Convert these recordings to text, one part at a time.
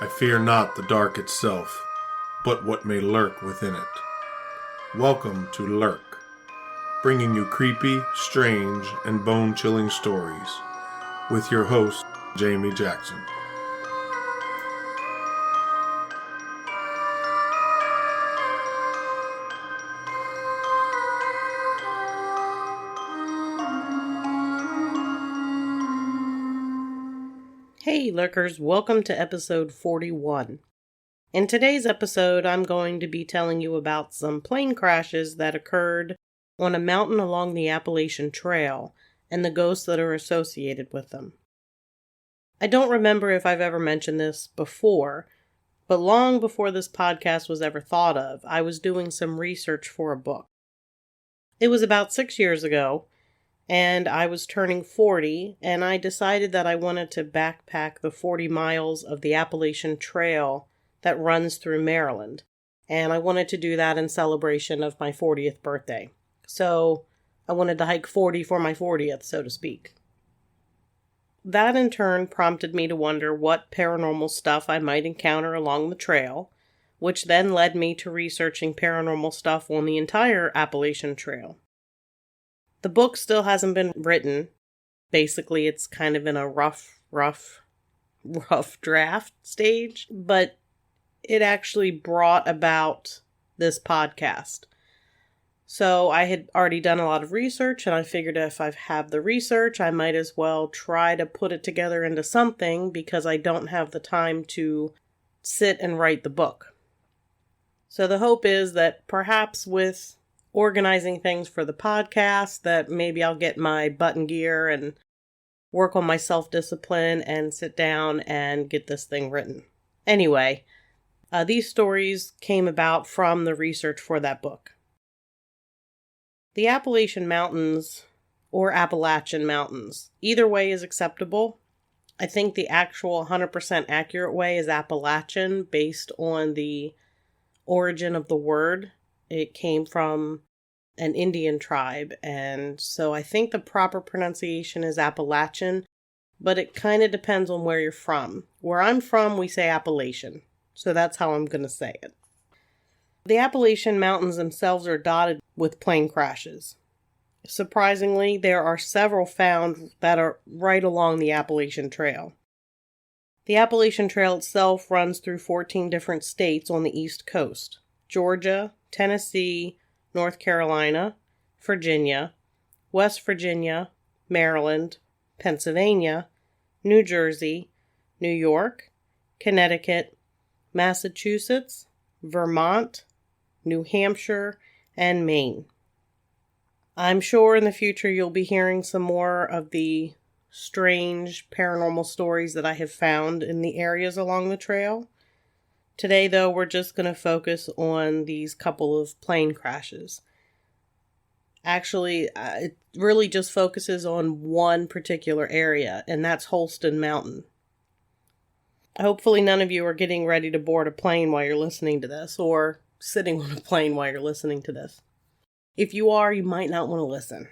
I fear not the dark itself, but what may lurk within it. Welcome to Lurk, bringing you creepy, strange, and bone-chilling stories, with your host, Jamie Jackson. Hey lurkers, welcome to episode 41. In today's episode, I'm going to be telling you about some plane crashes that occurred on a mountain along the Appalachian Trail and the ghosts that are associated with them. I don't remember if I've ever mentioned this before, but long before this podcast was ever thought of, I was doing some research for a book. It was about 6 years ago, and I was turning 40, and I decided that I wanted to backpack the 40 miles of the Appalachian Trail that runs through Maryland. And I wanted to do that in celebration of my 40th birthday. So I wanted to hike 40 for my 40th, so to speak. That in turn prompted me to wonder what paranormal stuff I might encounter along the trail, which then led me to researching paranormal stuff on the entire Appalachian Trail. The book still hasn't been written. Basically, it's kind of in a rough draft stage, but it actually brought about this podcast. So I had already done a lot of research, and I figured if I have the research, I might as well try to put it together into something because I don't have the time to sit and write the book. So the hope is that perhaps with organizing things for the podcast, that maybe I'll get my button gear and work on my self-discipline and sit down and get this thing written. Anyway, these stories came about from the research for that book. The Appalachian Mountains, or Appalachian Mountains, either way is acceptable. I think the actual 100% accurate way is Appalachian based on the origin of the word. It came from an Indian tribe, and so I think the proper pronunciation is Appalachian, but it kind of depends on where you're from. Where I'm from, we say Appalachian, so that's how I'm going to say it. The Appalachian Mountains themselves are dotted with plane crashes. Surprisingly, there are several found that are right along the Appalachian Trail. The Appalachian Trail itself runs through 14 different states on the East Coast: Georgia, Tennessee, North Carolina, Virginia, West Virginia, Maryland, Pennsylvania, New Jersey, New York, Connecticut, Massachusetts, Vermont, New Hampshire, and Maine. I'm sure in the future you'll be hearing some more of the strange paranormal stories that I have found in the areas along the trail. Today, though, we're just going to focus on these couple of plane crashes. Actually, it really just focuses on one particular area, and that's Holston Mountain. Hopefully none of you are getting ready to board a plane while you're listening to this, or sitting on a plane while you're listening to this. If you are, you might not want to listen.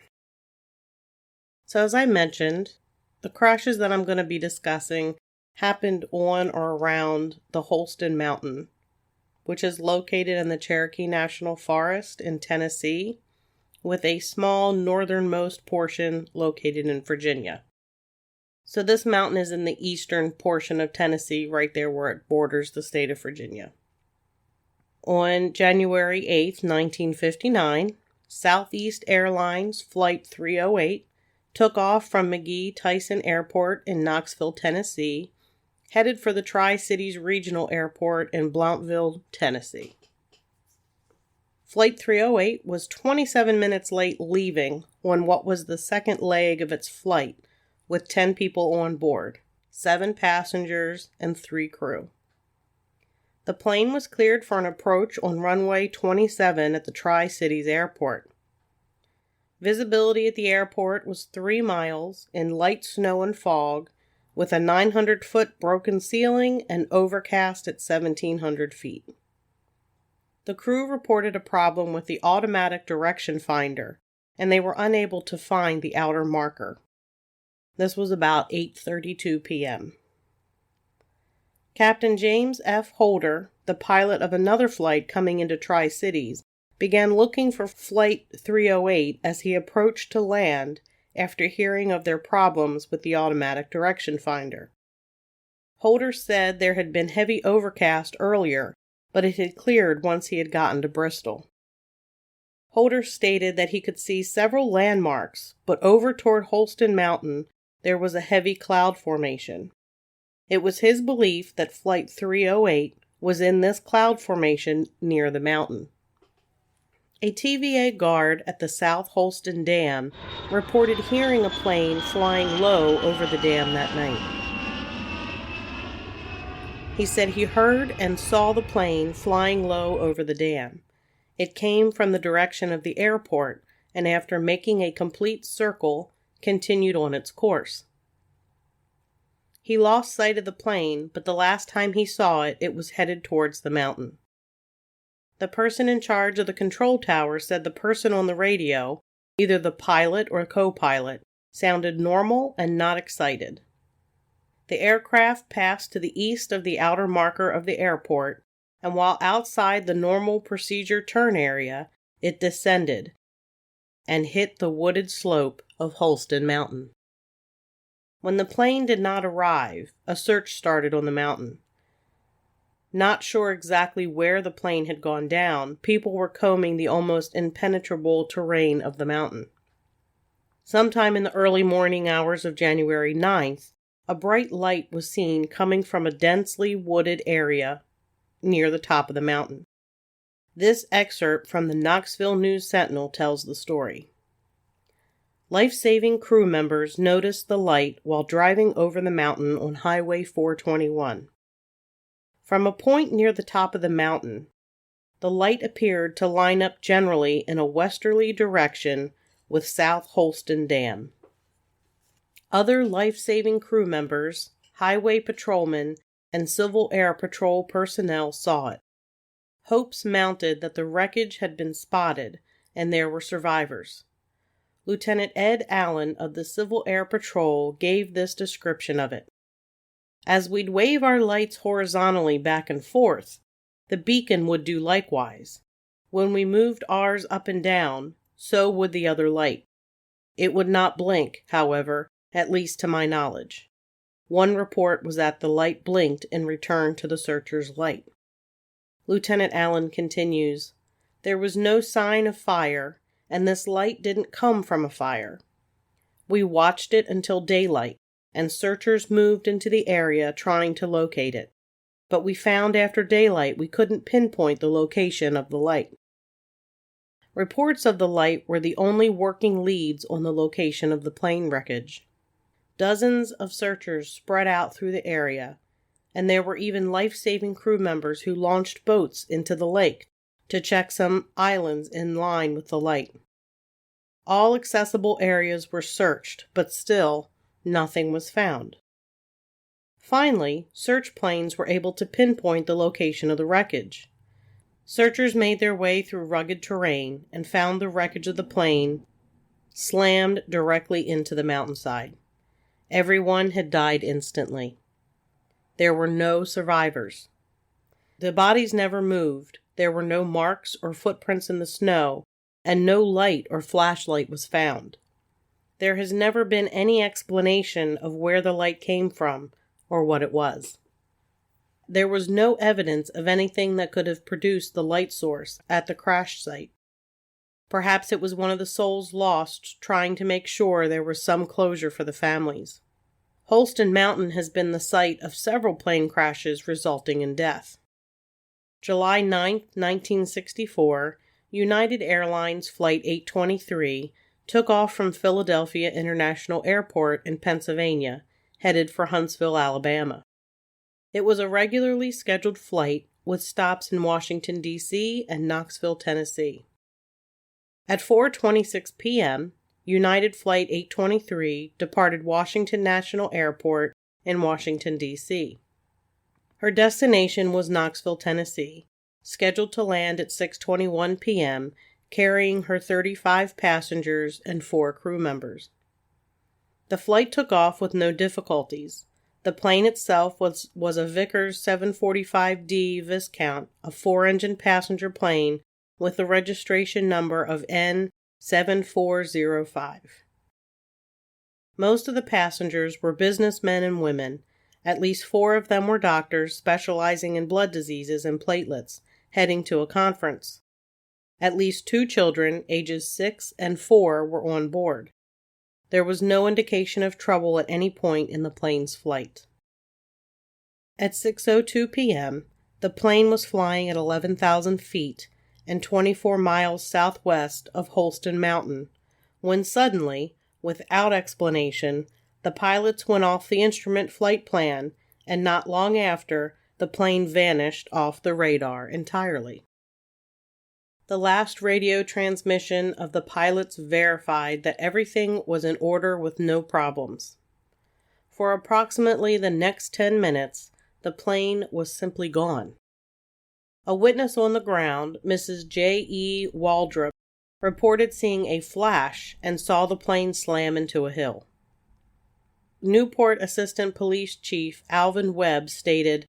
So as I mentioned, the crashes that I'm going to be discussing happened on or around the Holston Mountain, which is located in the Cherokee National Forest in Tennessee, with a small northernmost portion located in Virginia. So this mountain is in the eastern portion of Tennessee, right there where it borders the state of Virginia. On January 8th, 1959, Southeast Airlines Flight 308 took off from McGee-Tyson Airport in Knoxville, Tennessee, headed for the Tri-Cities Regional Airport in Blountville, Tennessee. Flight 308 was 27 minutes late leaving on what was the second leg of its flight, with 10 people on board, 7 passengers, and 3 crew. The plane was cleared for an approach on runway 27 at the Tri-Cities Airport. Visibility at the airport was 3 miles in light snow and fog, with a 900-foot broken ceiling and overcast at 1,700 feet. The crew reported a problem with the automatic direction finder, and they were unable to find the outer marker. This was about 8:32 p.m. Captain James F. Holder, the pilot of another flight coming into Tri-Cities, began looking for Flight 308 as he approached to land after hearing of their problems with the automatic direction finder. Holder said there had been heavy overcast earlier, but it had cleared once he had gotten to Bristol. Holder stated that he could see several landmarks, but over toward Holston Mountain there was a heavy cloud formation. It was his belief that Flight 308 was in this cloud formation near the mountain. A TVA guard at the South Holston Dam reported hearing a plane flying low over the dam that night. He said he heard and saw the plane flying low over the dam. It came from the direction of the airport, and after making a complete circle, continued on its course. He lost sight of the plane, but the last time he saw it, it was headed towards the mountain. The person in charge of the control tower said the person on the radio, either the pilot or co-pilot, sounded normal and not excited. The aircraft passed to the east of the outer marker of the airport, and while outside the normal procedure turn area, it descended and hit the wooded slope of Holston Mountain. When the plane did not arrive, a search started on the mountain. Not sure exactly where the plane had gone down, people were combing the almost impenetrable terrain of the mountain. Sometime in the early morning hours of January 9th, a bright light was seen coming from a densely wooded area near the top of the mountain. This excerpt from the Knoxville News-Sentinel tells the story. Life-saving crew members noticed the light while driving over the mountain on Highway 421. From a point near the top of the mountain, the light appeared to line up generally in a westerly direction with South Holston Dam. Other life-saving crew members, highway patrolmen, and Civil Air Patrol personnel saw it. Hopes mounted that the wreckage had been spotted and there were survivors. Lieutenant Ed Allen of the Civil Air Patrol gave this description of it. As we'd wave our lights horizontally back and forth, the beacon would do likewise. When we moved ours up and down, so would the other light. It would not blink, however, at least to my knowledge. One report was that the light blinked in return to the searcher's light. Lieutenant Allen continues, "There was no sign of fire, and this light didn't come from a fire. We watched it until daylight, and searchers moved into the area trying to locate it. But we found after daylight we couldn't pinpoint the location of the light." Reports of the light were the only working leads on the location of the plane wreckage. Dozens of searchers spread out through the area, and there were even life-saving crew members who launched boats into the lake to check some islands in line with the light. All accessible areas were searched, but still, nothing was found. Finally, search planes were able to pinpoint the location of the wreckage. Searchers made their way through rugged terrain and found the wreckage of the plane slammed directly into the mountainside. Everyone had died instantly. There were no survivors. The bodies never moved. There were no marks or footprints in the snow, and no light or flashlight was found. There has never been any explanation of where the light came from or what it was. There was no evidence of anything that could have produced the light source at the crash site. Perhaps it was one of the souls lost trying to make sure there was some closure for the families. Holston Mountain has been the site of several plane crashes resulting in death. July 9, 1964, United Airlines Flight 823 took off from Philadelphia International Airport in Pennsylvania, headed for Huntsville, Alabama. It was a regularly scheduled flight with stops in Washington, D.C. and Knoxville, Tennessee. At 4:26 p.m., United Flight 823 departed Washington National Airport in Washington, D.C. Her destination was Knoxville, Tennessee, scheduled to land at 6:21 p.m., carrying her 35 passengers and 4 crew members. The flight took off with no difficulties. The plane itself was a Vickers 745D Viscount, a 4-engine passenger plane with the registration number of N7405. Most of the passengers were businessmen and women. At least 4 of them were doctors specializing in blood diseases and platelets, heading to a conference. At least 2 children, ages 6 and 4, were on board. There was no indication of trouble at any point in the plane's flight. At 6:02 p.m., the plane was flying at 11,000 feet and 24 miles southwest of Holston Mountain, when suddenly, without explanation, the pilots went off the instrument flight plan, and not long after, the plane vanished off the radar entirely. The last radio transmission of the pilots verified that everything was in order with no problems. For approximately the next 10 minutes, the plane was simply gone. A witness on the ground, Mrs. J.E. Waldrop, reported seeing a flash and saw the plane slam into a hill. Newport Assistant Police Chief Alvin Webb stated,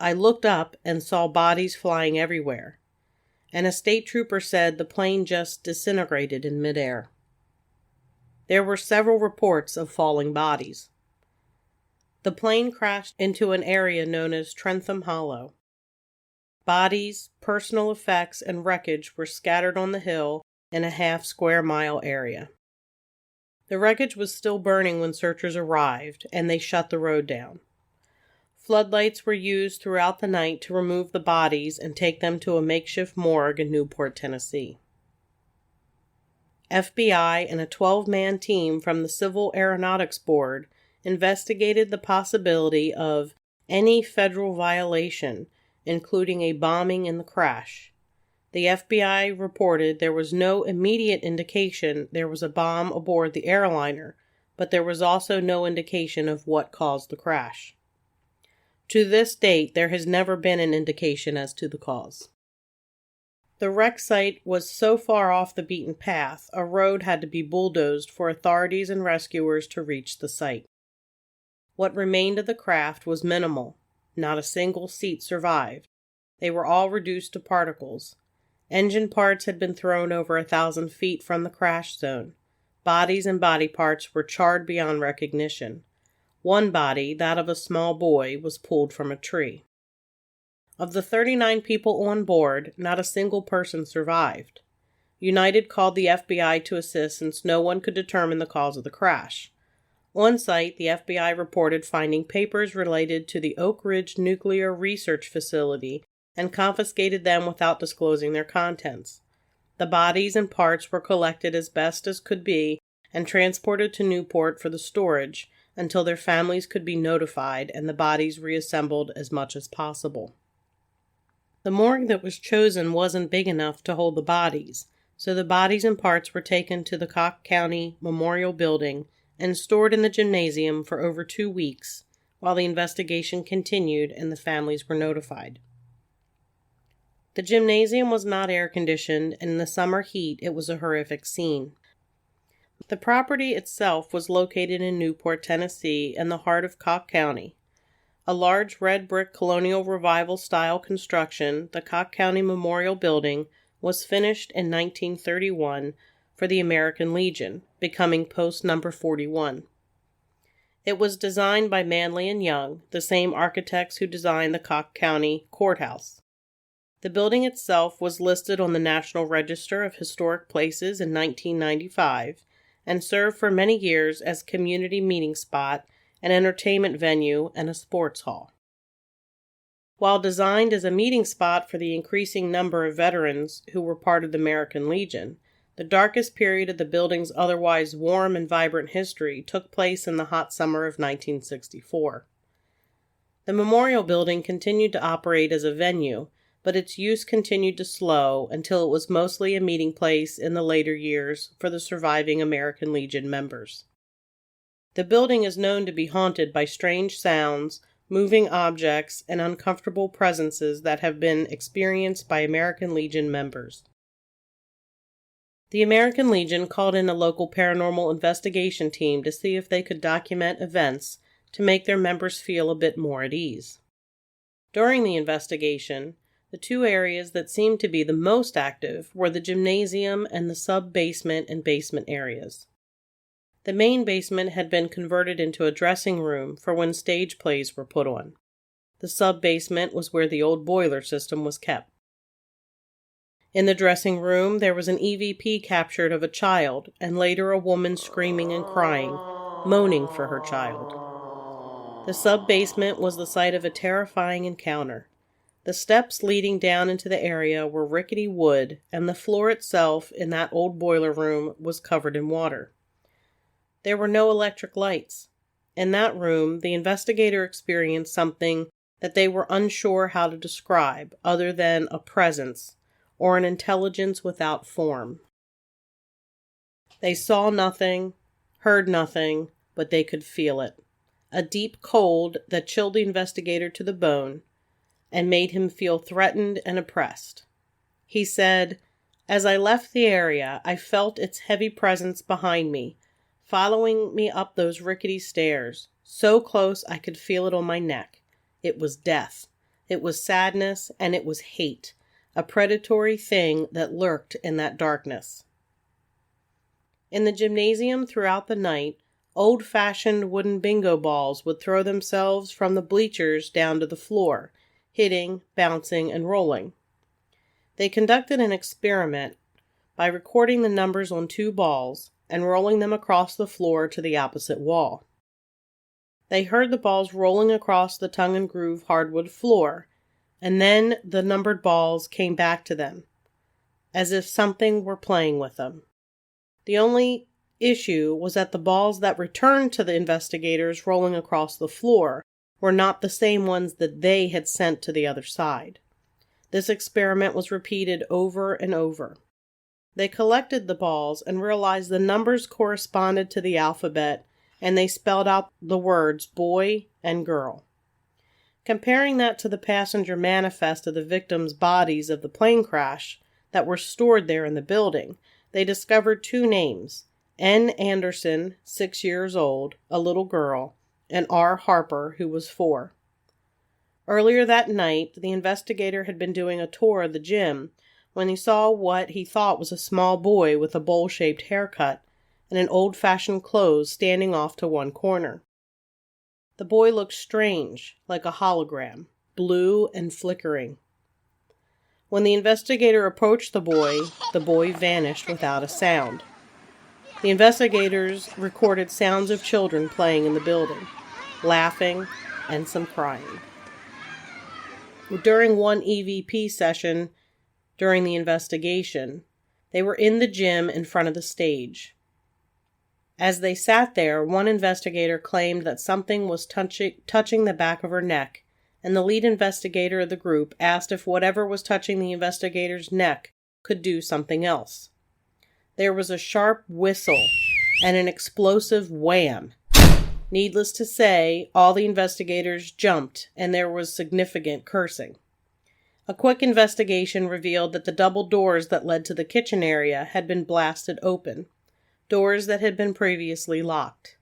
"I looked up and saw bodies flying everywhere," and a state trooper said the plane just disintegrated in midair. There were several reports of falling bodies. The plane crashed into an area known as Trentham Hollow. Bodies, personal effects, and wreckage were scattered on the hill in a half-square-mile area. The wreckage was still burning when searchers arrived, and they shut the road down. Floodlights were used throughout the night to remove the bodies and take them to a makeshift morgue in Newport, Tennessee. FBI and a 12-man team from the Civil Aeronautics Board investigated the possibility of any federal violation, including a bombing in the crash. The FBI reported there was no immediate indication there was a bomb aboard the airliner, but there was also no indication of what caused the crash. To this date, there has never been an indication as to the cause. The wreck site was so far off the beaten path, a road had to be bulldozed for authorities and rescuers to reach the site. What remained of the craft was minimal. Not a single seat survived. They were all reduced to particles. Engine parts had been thrown over 1,000 feet from the crash zone. Bodies and body parts were charred beyond recognition. One body, that of a small boy, was pulled from a tree. Of the 39 people on board, not a single person survived. United called the FBI to assist since no one could determine the cause of the crash. On site, the FBI reported finding papers related to the Oak Ridge Nuclear Research Facility and confiscated them without disclosing their contents. The bodies and parts were collected as best as could be and transported to Newport for the storage until their families could be notified and the bodies reassembled as much as possible. The morgue that was chosen wasn't big enough to hold the bodies, so the bodies and parts were taken to the Cock County Memorial Building and stored in the gymnasium for over 2 weeks while the investigation continued and the families were notified. The gymnasium was not air-conditioned, and in the summer heat it was a horrific scene. The property itself was located in Newport, Tennessee, in the heart of Cock County. A large red brick colonial revival-style construction, the Cock County Memorial Building, was finished in 1931 for the American Legion, becoming post number 41. It was designed by Manley and Young, the same architects who designed the Cock County Courthouse. The building itself was listed on the National Register of Historic Places in 1995 and served for many years as a community meeting spot, an entertainment venue, and a sports hall. While designed as a meeting spot for the increasing number of veterans who were part of the American Legion, the darkest period of the building's otherwise warm and vibrant history took place in the hot summer of 1964. The Memorial Building continued to operate as a venue, but its use continued to slow until it was mostly a meeting place in the later years for the surviving American Legion members. The building is known to be haunted by strange sounds, moving objects, and uncomfortable presences that have been experienced by American Legion members. The American Legion called in a local paranormal investigation team to see if they could document events to make their members feel a bit more at ease. During the investigation, the two areas that seemed to be the most active were the gymnasium and the sub-basement and basement areas. The main basement had been converted into a dressing room for when stage plays were put on. The sub-basement was where the old boiler system was kept. In the dressing room, there was an EVP captured of a child, and later a woman screaming and crying, moaning for her child. The sub-basement was the site of a terrifying encounter. The steps leading down into the area were rickety wood, and the floor itself in that old boiler room was covered in water. There were no electric lights. In that room, the investigator experienced something that they were unsure how to describe, other than a presence, or an intelligence without form. They saw nothing, heard nothing, but they could feel it. A deep cold that chilled the investigator to the bone, and made him feel threatened and oppressed. He said, "As I left the area, I felt its heavy presence behind me, following me up those rickety stairs, so close I could feel it on my neck. It was death. It was sadness, and it was hate, a predatory thing that lurked in that darkness." In the gymnasium throughout the night, old-fashioned wooden bingo balls would throw themselves from the bleachers down to the floor, hitting, bouncing, and rolling. They conducted an experiment by recording the numbers on two balls and rolling them across the floor to the opposite wall. They heard the balls rolling across the tongue-and-groove hardwood floor, and then the numbered balls came back to them, as if something were playing with them. The only issue was that the balls that returned to the investigators rolling across the floor were not the same ones that they had sent to the other side. This experiment was repeated over and over. They collected the balls and realized the numbers corresponded to the alphabet, and they spelled out the words boy and girl. Comparing that to the passenger manifest of the victims' bodies of the plane crash that were stored there in the building, they discovered two names, N. Anderson, 6 years old, a little girl, and R. Harper, who was 4. Earlier that night, the investigator had been doing a tour of the gym when he saw what he thought was a small boy with a bowl-shaped haircut and an old-fashioned clothes standing off to one corner. The boy looked strange, like a hologram, blue and flickering. When the investigator approached the boy vanished without a sound. The investigators recorded sounds of children playing in the building, laughing, and some crying. During one EVP session during the investigation, they were in the gym in front of the stage. As they sat there, one investigator claimed that something was touching the back of her neck, and the lead investigator of the group asked if whatever was touching the investigator's neck could do something else. There was a sharp whistle and an explosive wham. Needless to say, all the investigators jumped, and there was significant cursing. A quick investigation revealed that the double doors that led to the kitchen area had been blasted open, doors that had been previously locked.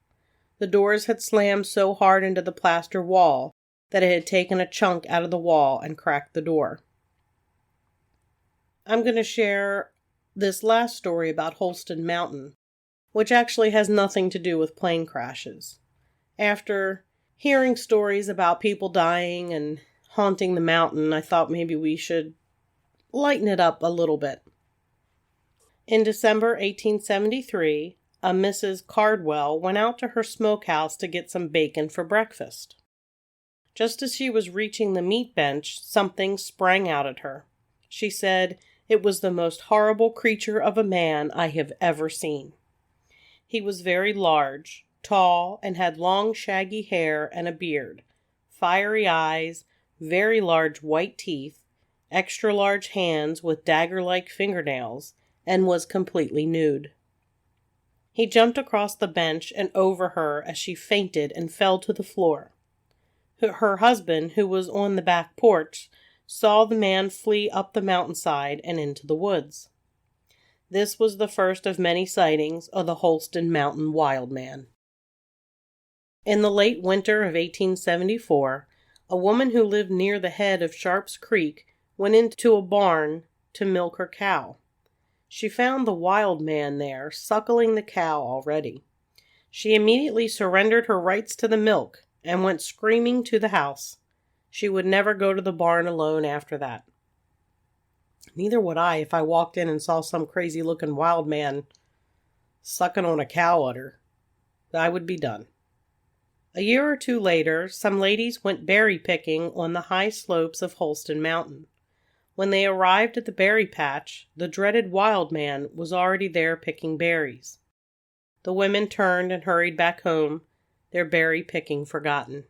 The doors had slammed so hard into the plaster wall that it had taken a chunk out of the wall and cracked the door. I'm going to share this last story about Holston Mountain, which actually has nothing to do with plane crashes. After hearing stories about people dying and haunting the mountain, I thought maybe we should lighten it up a little bit. In December 1873, a Mrs. Cardwell went out to her smokehouse to get some bacon for breakfast. Just as she was reaching the meat bench, something sprang out at her. She said, "It was the most horrible creature of a man I have ever seen. He was very large, tall, and had long shaggy hair and a beard, fiery eyes, very large white teeth, extra large hands with dagger-like fingernails, and was completely nude. He jumped across the bench and over her as she fainted and fell to the floor. Her husband, who was on the back porch, saw the man flee up the mountainside and into the woods. This was the first of many sightings of the Holston Mountain Wild Man. In the late winter of 1874, a woman who lived near the head of Sharp's Creek went into a barn to milk her cow. She found the wild man there, suckling the cow already. She immediately surrendered her rights to the milk and went screaming to the house. She would never go to the barn alone after that. Neither would I if I walked in and saw some crazy-looking wild man sucking on a cow udder. I would be done. A year or two later, some ladies went berry picking on the high slopes of Holston Mountain. When they arrived at the berry patch, the dreaded wild man was already there picking berries. The women turned and hurried back home, their berry picking forgotten.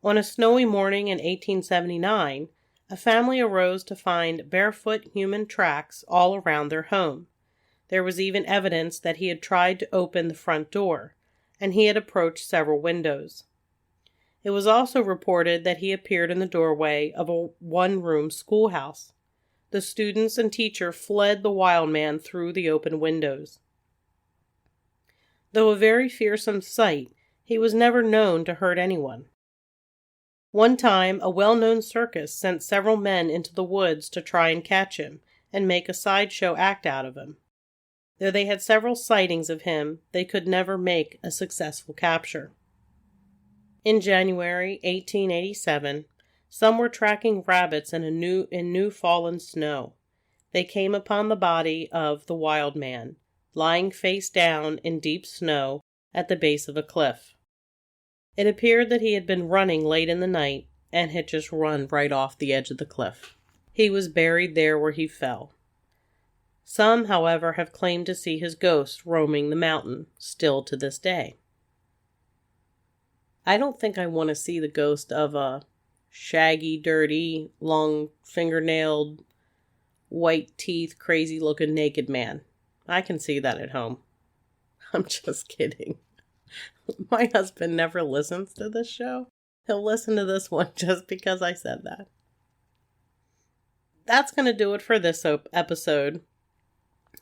On a snowy morning in 1879, a family arose to find barefoot human tracks all around their home. There was even evidence that he had tried to open the front door, and he had approached several windows. It was also reported that he appeared in the doorway of a one-room schoolhouse. The students and teacher fled the wild man through the open windows. Though a very fearsome sight, he was never known to hurt anyone. One time, a well-known circus sent several men into the woods to try and catch him and make a sideshow act out of him. Though they had several sightings of him, they could never make a successful capture. In January 1887, some were tracking rabbits in new fallen snow. They came upon the body of the wild man, lying face down in deep snow at the base of a cliff. It appeared that he had been running late in the night and had just run right off the edge of the cliff. He was buried there where he fell. Some, however, have claimed to see his ghost roaming the mountain, still to this day. I don't think I want to see the ghost of a shaggy, dirty, long fingernailed, white teeth, crazy-looking naked man. I can see that at home. I'm just kidding. My husband never listens to this show. He'll listen to this one just because I said that. That's going to do it for this episode.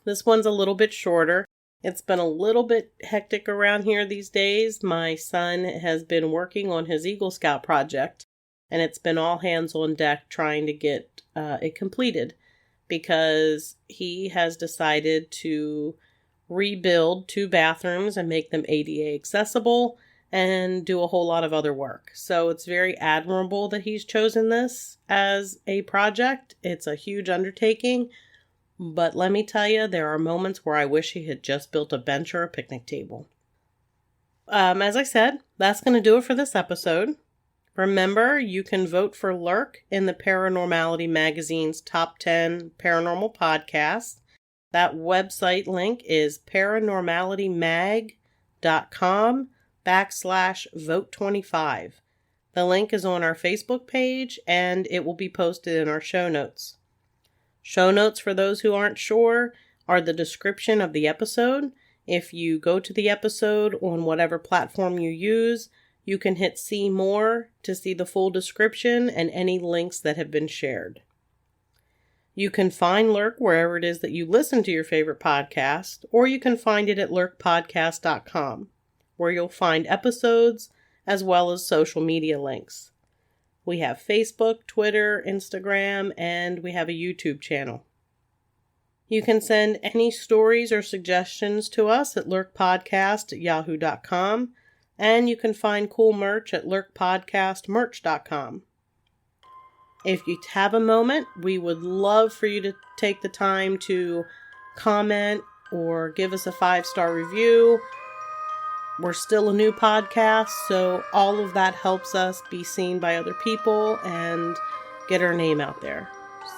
This one's a little bit shorter. It's been a little bit hectic around here these days. My son has been working on his Eagle Scout project, and it's been all hands on deck trying to get it completed because he has decided to rebuild 2 bathrooms and make them ADA accessible and do a whole lot of other work. So it's very admirable that he's chosen this as a project. It's a huge undertaking. But let me tell you, there are moments where I wish he had just built a bench or a picnic table. As I said, that's going to do it for this episode. Remember, you can vote for Lurk in the Paranormality Magazine's Top 10 Paranormal Podcasts. That website link is paranormalitymag.com/vote25. The link is on our Facebook page, and it will be posted in our show notes. Show notes, for those who aren't sure, are the description of the episode. If you go to the episode on whatever platform you use, you can hit see more to see the full description and any links that have been shared. You can find Lurk wherever it is that you listen to your favorite podcast, or you can find it at lurkpodcast.com, where you'll find episodes as well as social media links. We have Facebook, Twitter, Instagram, and we have a YouTube channel. You can send any stories or suggestions to us at lurkpodcast@yahoo.com, and you can find cool merch at lurkpodcastmerch.com. If you have a moment, we would love for you to take the time to comment or give us a 5-star review. We're still a new podcast, so all of that helps us be seen by other people and get our name out there.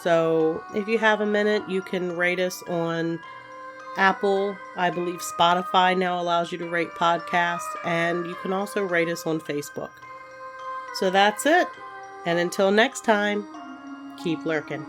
So if you have a minute, you can rate us on Apple. I believe Spotify now allows you to rate podcasts, and you can also rate us on Facebook. So that's it. And until next time, keep lurking.